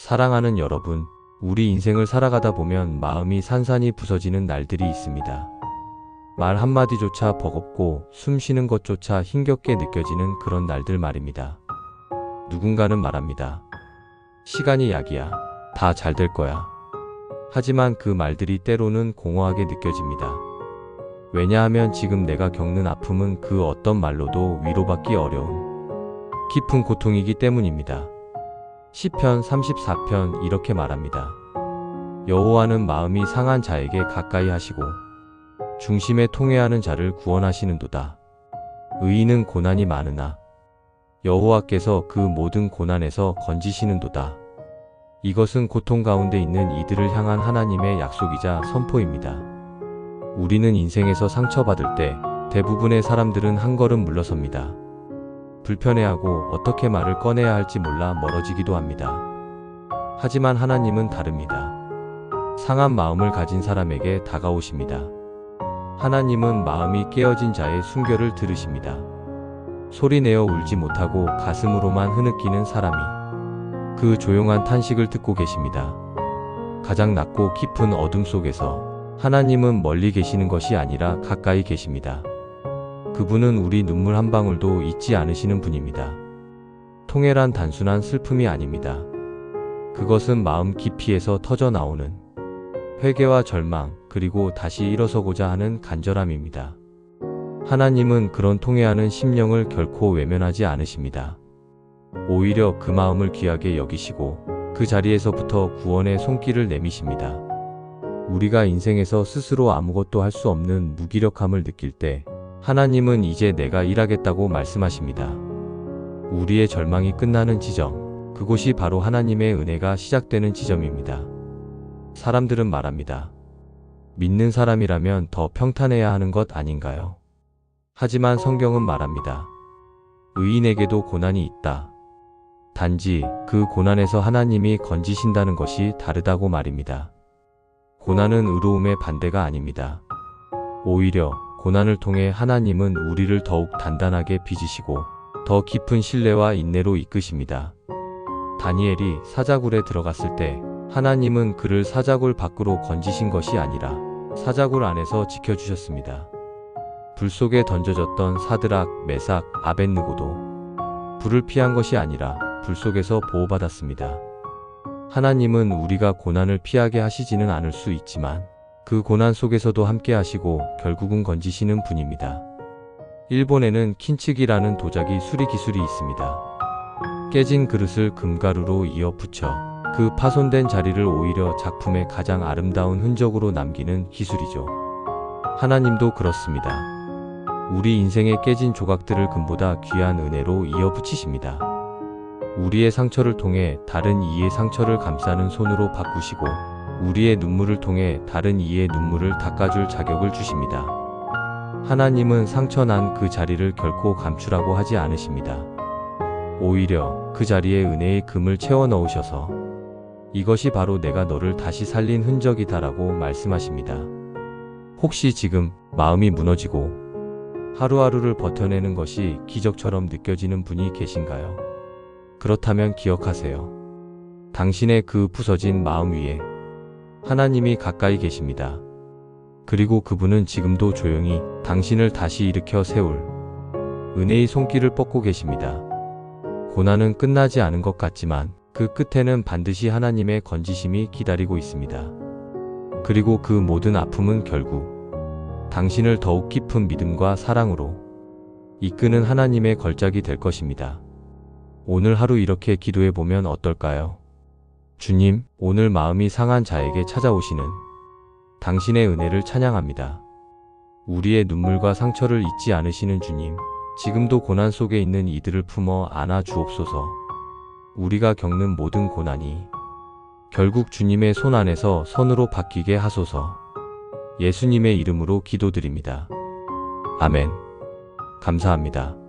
사랑하는 여러분, 우리 인생을 살아가다 보면 마음이 산산이 부서지는 날들이 있습니다. 말 한마디조차 버겁고 숨 쉬는 것조차 힘겹게 느껴지는 그런 날들 말입니다. 누군가는 말합니다. 시간이 약이야. 다 잘 될 거야. 하지만 그 말들이 때로는 공허하게 느껴집니다. 왜냐하면 지금 내가 겪는 아픔은 그 어떤 말로도 위로받기 어려운 깊은 고통이기 때문입니다. 시편 34편 이렇게 말합니다. 여호와는 마음이 상한 자에게 가까이 하시고 중심에 통회하는 자를 구원하시는도다. 의인은 고난이 많으나 여호와께서 그 모든 고난에서 건지시는도다. 이것은 고통 가운데 있는 이들을 향한 하나님의 약속이자 선포입니다. 우리는 인생에서 상처받을 때 대부분의 사람들은 한 걸음 물러섭니다. 불편해하고 어떻게 말을 꺼내야 할지 몰라 멀어지기도 합니다. 하지만 하나님은 다릅니다. 상한 마음을 가진 사람에게 다가오십니다. 하나님은 마음이 깨어진 자의 순결을 들으십니다. 소리내어 울지 못하고 가슴으로만 흐느끼는 사람이 그 조용한 탄식을 듣고 계십니다. 가장 낮고 깊은 어둠 속에서 하나님은 멀리 계시는 것이 아니라 가까이 계십니다. 그분은 우리 눈물 한 방울도 잊지 않으시는 분입니다. 통회란 단순한 슬픔이 아닙니다. 그것은 마음 깊이에서 터져 나오는 회개와 절망, 그리고 다시 일어서고자 하는 간절함입니다. 하나님은 그런 통회하는 심령을 결코 외면하지 않으십니다. 오히려 그 마음을 귀하게 여기시고 그 자리에서부터 구원의 손길을 내미십니다. 우리가 인생에서 스스로 아무것도 할 수 없는 무기력함을 느낄 때 하나님은 이제 내가 일하겠다고 말씀하십니다. 우리의 절망이 끝나는 지점, 그곳이 바로 하나님의 은혜가 시작되는 지점입니다. 사람들은 말합니다. 믿는 사람이라면 더 평탄해야 하는 것 아닌가요? 하지만 성경은 말합니다. 의인에게도 고난이 있다. 단지 그 고난에서 하나님이 건지신다는 것이 다르다고 말입니다. 고난은 의로움의 반대가 아닙니다. 오히려 고난을 통해 하나님은 우리를 더욱 단단하게 빚으시고 더 깊은 신뢰와 인내로 이끄십니다. 다니엘이 사자굴에 들어갔을 때 하나님은 그를 사자굴 밖으로 건지신 것이 아니라 사자굴 안에서 지켜주셨습니다. 불 속에 던져졌던 사드락, 메삭, 아벳느고도 불을 피한 것이 아니라 불 속에서 보호받았습니다. 하나님은 우리가 고난을 피하게 하시지는 않을 수 있지만 그 고난 속에서도 함께 하시고 결국은 건지시는 분입니다. 일본에는 킨치기라는 도자기 수리 기술이 있습니다. 깨진 그릇을 금가루로 이어 붙여 그 파손된 자리를 오히려 작품의 가장 아름다운 흔적으로 남기는 기술이죠. 하나님도 그렇습니다. 우리 인생의 깨진 조각들을 금보다 귀한 은혜로 이어 붙이십니다. 우리의 상처를 통해 다른 이의 상처를 감싸는 손으로 바꾸시고 우리의 눈물을 통해 다른 이의 눈물을 닦아줄 자격을 주십니다. 하나님은 상처난 그 자리를 결코 감추라고 하지 않으십니다. 오히려 그 자리에 은혜의 금을 채워 넣으셔서 이것이 바로 내가 너를 다시 살린 흔적이다라고 말씀하십니다. 혹시 지금 마음이 무너지고 하루하루를 버텨내는 것이 기적처럼 느껴지는 분이 계신가요? 그렇다면 기억하세요. 당신의 그 부서진 마음 위에 하나님이 가까이 계십니다. 그리고 그분은 지금도 조용히 당신을 다시 일으켜 세울 은혜의 손길을 뻗고 계십니다. 고난은 끝나지 않은 것 같지만 그 끝에는 반드시 하나님의 건지심이 기다리고 있습니다. 그리고 그 모든 아픔은 결국 당신을 더욱 깊은 믿음과 사랑으로 이끄는 하나님의 걸작이 될 것입니다. 오늘 하루 이렇게 기도해 보면 어떨까요? 주님, 오늘 마음이 상한 자에게 찾아오시는 당신의 은혜를 찬양합니다. 우리의 눈물과 상처를 잊지 않으시는 주님, 지금도 고난 속에 있는 이들을 품어 안아 주옵소서. 우리가 겪는 모든 고난이 결국 주님의 손 안에서 선으로 바뀌게 하소서. 예수님의 이름으로 기도드립니다. 아멘. 감사합니다.